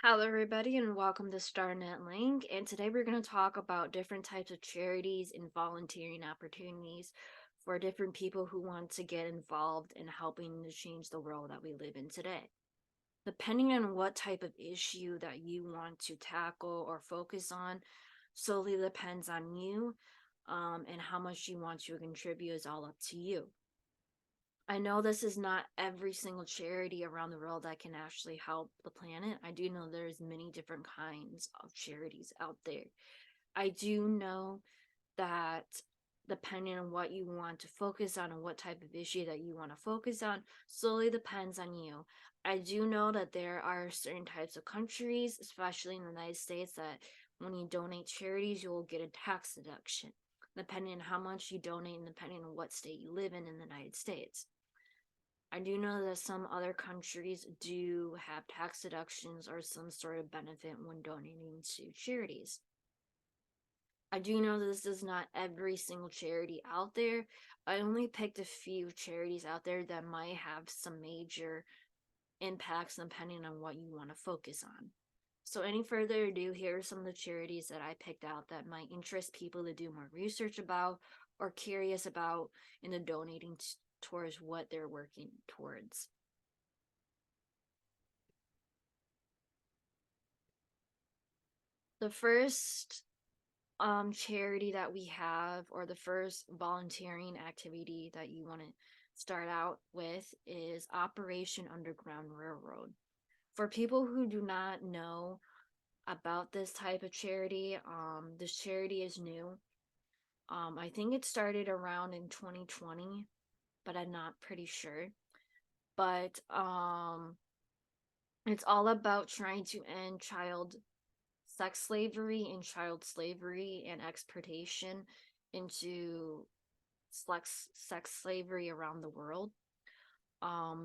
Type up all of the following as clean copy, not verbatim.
Hello, everybody, and welcome to StarNet Link. And today we're going to talk about different types of charities and volunteering opportunities for different people who want to get involved in helping to change the world that we live in today. Depending on what type of issue that you want to tackle or focus on, solely depends on you, and how much you want to contribute is all up to you. I know this is not every single charity around the world that can actually help the planet. I do know there's many different kinds of charities out there. I do know that depending on what you want to focus on and what type of issue that you want to focus on solely depends on you. I do know that there are certain types of countries, especially in the United States, that when you donate charities, you will get a tax deduction, depending on how much you donate and depending on what state you live in the United States. I do know that some other countries do have tax deductions or some sort of benefit when donating to charities. I do know this is not every single charity out there. I only picked a few charities out there that might have some major impacts depending on what you want to focus on. So, any further ado, here are some of the charities that I picked out that might interest people to do more research about or curious about in the donating towards what they're working towards. The first charity that we have, or the first volunteering activity that you want to start out with, is Operation Underground Railroad. For people who do not know about this type of charity, this charity is new. I think it started around in 2020, but I'm not pretty sure. But it's all about trying to end child sex slavery and child slavery and exportation into sex slavery around the world.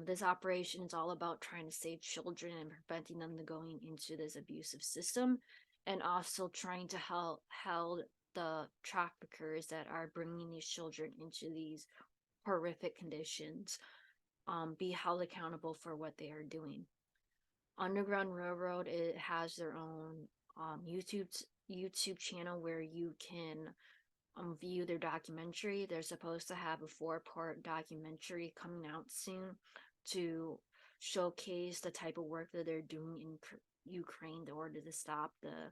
This operation is all about trying to save children and preventing them from going into this abusive system, and also trying to help the traffickers that are bringing these children into these horrific conditions be held accountable for what they are doing. Underground Railroad, it has their own YouTube channel where you can view their documentary. They're supposed to have a 4-part documentary coming out soon to showcase the type of work that they're doing in Ukraine in order to stop the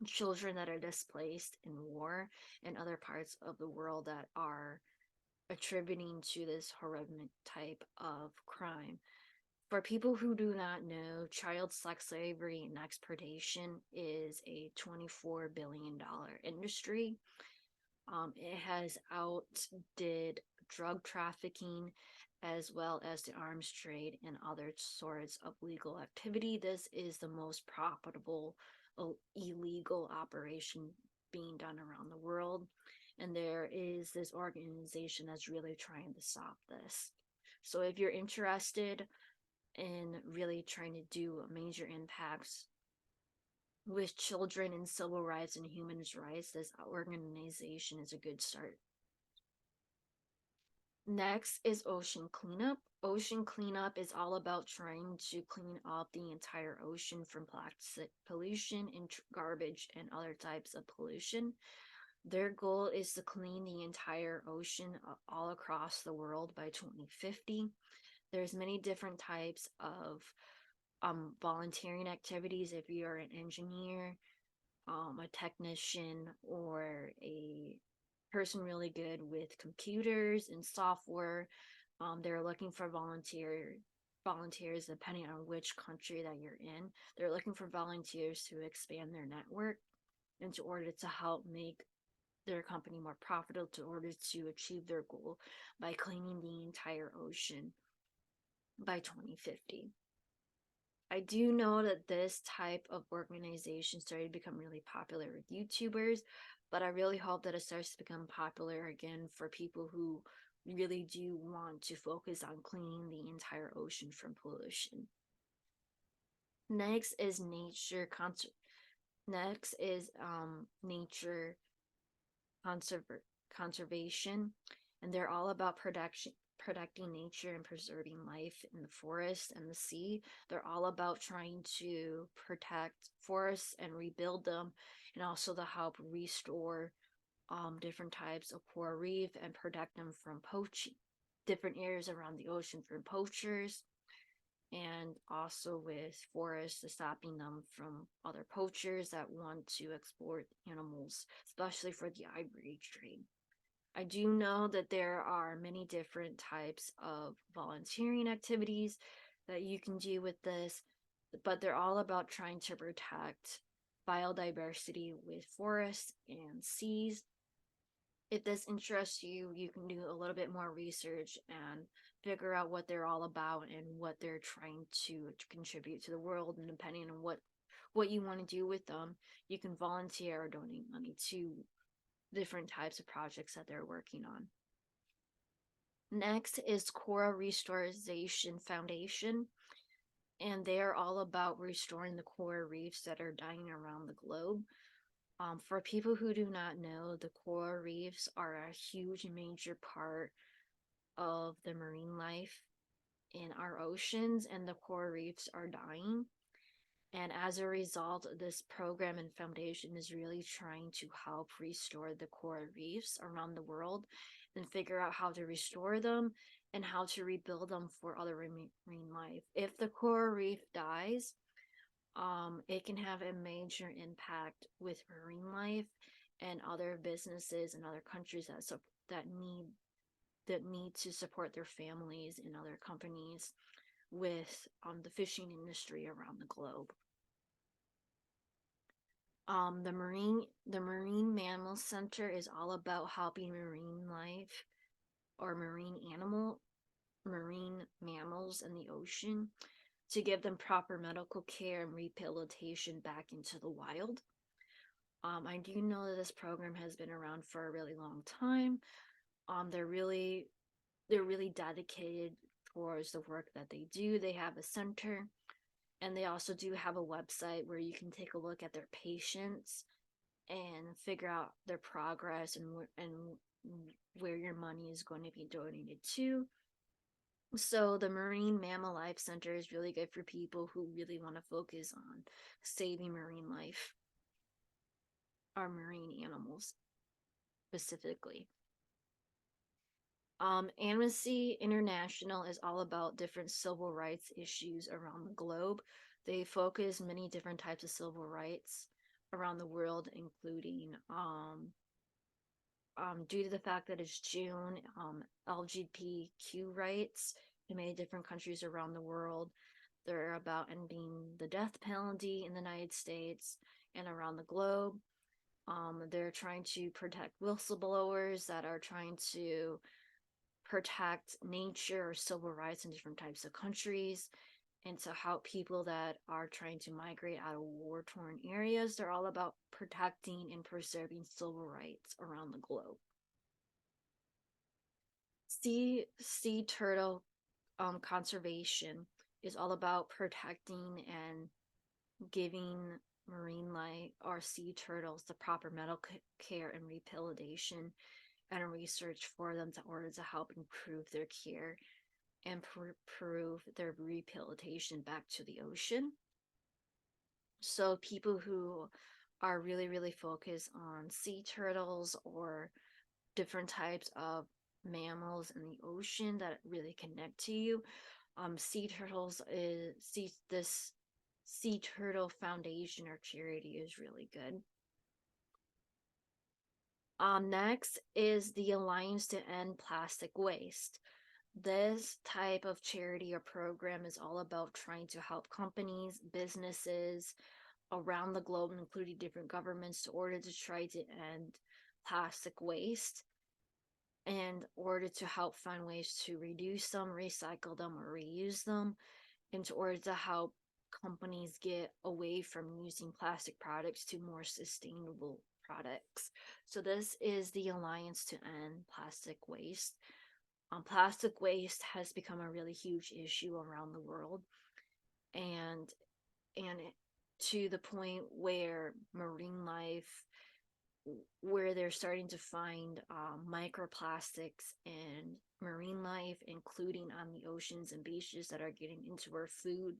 children that are displaced in war and other parts of the world that are attributing to this horrific type of crime. For people who do not know, child sex slavery and exportation is a $24 billion industry. It has outdid drug trafficking as well as the arms trade and other sorts of legal activity. This is the most profitable illegal operation being done around the world. And there is this organization that's really trying to stop this. So if you're interested in really trying to do major impacts with children and civil rights and human rights, this organization is a good start. Next is Ocean Cleanup. Ocean Cleanup is all about trying to clean up the entire ocean from plastic pollution and garbage and other types of pollution. Their goal is to clean the entire ocean all across the world by 2050. There's many different types of volunteering activities. If you're an engineer, a technician, or a person really good with computers and software, they're looking for volunteers depending on which country that you're in. They're looking for volunteers to expand their network in order to help make their company more profitable in order to achieve their goal by cleaning the entire ocean by 2050. I do know that this type of organization started to become really popular with YouTubers, but I really hope that it starts to become popular again for people who really do want to focus on cleaning the entire ocean from pollution. Next is nature conservation, and they're all about protecting nature and preserving life in the forest and the sea. They're all about trying to protect forests and rebuild them, and also to help restore different types of coral reef and protect them from poaching, different areas around the ocean from poachers, and also with forests stopping them from other poachers that want to exploit animals, especially for the ivory trade. I do know that there are many different types of volunteering activities that you can do with this, but they're all about trying to protect biodiversity with forests and seas. If this interests you, you can do a little bit more research and figure out what they're all about and what they're trying to contribute to the world. And depending on what you want to do with them, you can volunteer or donate money to different types of projects that they're working on. Next is Coral Restoration Foundation, and they are all about restoring the coral reefs that are dying around the globe. For people who do not know, the coral reefs are a huge major part of the marine life in our oceans, and the coral reefs are dying. And as a result, this program and foundation is really trying to help restore the coral reefs around the world and figure out how to restore them and how to rebuild them for other marine life. If the coral reef dies, it can have a major impact with marine life and other businesses and other countries that need to support their families and other companies with the fishing industry around the globe. The Marine Mammal Center is all about helping marine life or marine mammals in the ocean to give them proper medical care and rehabilitation back into the wild. I do know that this program has been around for a really long time. They're really dedicated towards the work that they do. They have a center, and they also do have a website where you can take a look at their patients and figure out their progress and where your money is going to be donated to. So the Marine Mammal Life Center is really good for people who really want to focus on saving marine life or marine animals specifically. Amnesty International is all about different civil rights issues around the globe. They focus many different types of civil rights around the world, including due to the fact that it's June, LGBTQ rights in many different countries around the world. They're about ending the death penalty in the United States and around the globe. They're trying to protect whistleblowers that are trying to protect nature or civil rights in different types of countries, and to help people that are trying to migrate out of war-torn areas. They're all about protecting and preserving civil rights around the globe. Sea turtle conservation is all about protecting and giving marine life or sea turtles the proper medical care and rehabilitation and research for them in order to help improve their care and prove their rehabilitation back to the ocean. So people who are really focused on sea turtles or different types of mammals in the ocean that really connect to you, this Sea Turtle Foundation or charity is really good. Next is the Alliance to End Plastic Waste. This type of charity or program is all about trying to help companies, businesses around the globe, including different governments, in order to try to end plastic waste, in order to help find ways to reduce them, recycle them, or reuse them, in order to help companies get away from using plastic products to more sustainable products. So this is the Alliance to End Plastic Waste. Plastic waste has become a really huge issue around the world, and to the point where marine life where they're starting to find microplastics and marine life, including on the oceans and beaches that are getting into our food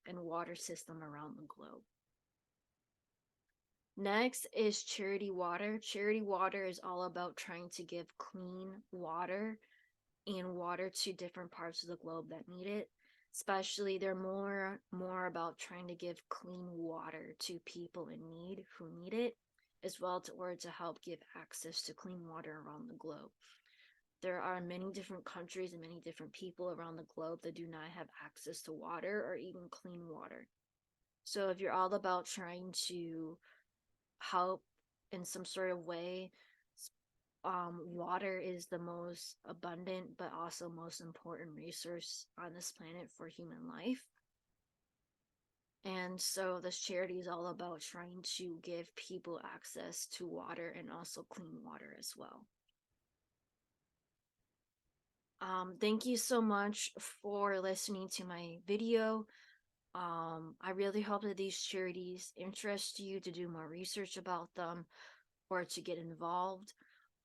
and water system around the globe. Next is charity water. Charity water is all about trying to give clean water and water to different parts of the globe that need it. Especially, they're more about trying to give clean water to people in need who need it, as well to order to help give access to clean water around the globe. There are many different countries and many different people around the globe that do not have access to water or even clean water. So if you're all about trying to help in some sort of way, water is the most abundant but also most important resource on this planet for human life. And so this charity is all about trying to give people access to water and also clean water as well. Thank you so much for listening to my video. I really hope that these charities interest you to do more research about them or to get involved.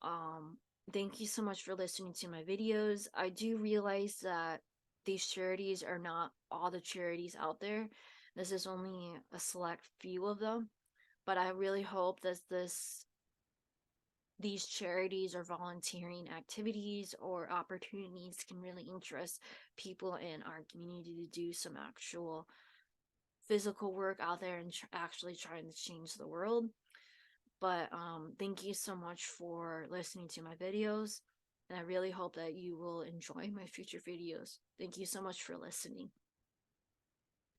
Um, Thank you so much for listening to my videos. I do realize that these charities are not all the charities out there. This is only a select few of them, but I really hope that these charities or volunteering activities or opportunities can really interest people in our community to do some actual physical work out there and actually trying to change the world. But thank you so much for listening to my videos, and I really hope that you will enjoy my future videos. Thank you so much for listening.